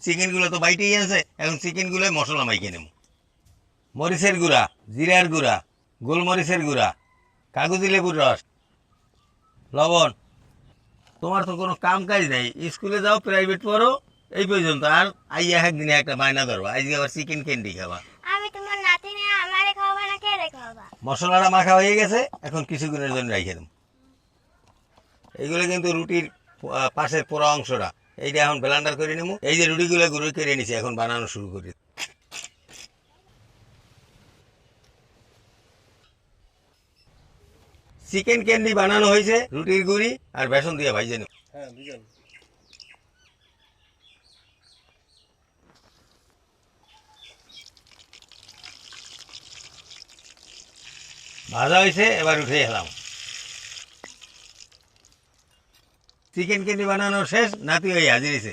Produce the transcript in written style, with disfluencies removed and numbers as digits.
চিকেনগুলো তো বাইটেই আছে, এখন চিকেনগুলো মশলা মাইকে নেব। মরিচের গুঁড়া, জিরার গুঁড়া, গোলমরিচের গুঁড়া, কাগজি লেবুর রস, লবণ। তোমার তো কোনো কাম কাজ নেই, স্কুলে যাও, প্রাইভেট পড়ো, এই পর্যন্ত। আর আইয়া একদিনে একটা বায়না ধরবা, আজকে আবার চিকেন ক্যান্ডি খাবা। আমি তোমার নাতি নিয়ে আমারে খাওয়াবা না কে রে খাওয়াবা? মশলাটা মাখা হয়ে গেছে, এখন কিছুক্ষণের জন্য রেখে দেব। এইগুলো কিন্তু রুটির পাশের পোড়া অংশটা, এইটা এখন ব্লেন্ডার করে নেবো। এই যে রুটিগুলো গুঁড়ো করে নিছি, এখন বানানো শুরু করি। চিকেন ক্যান্ডি বানানো হয়েছে রুটির গুঁড়ি আর বেসন দিয়ে ভাইজে নেব। ভাজা হয়েছে, এবার উঠে এলাম। চিকেন ক্যান্ডি বানানো শেষ, নাতি হয়ে হাজির হয়েছে।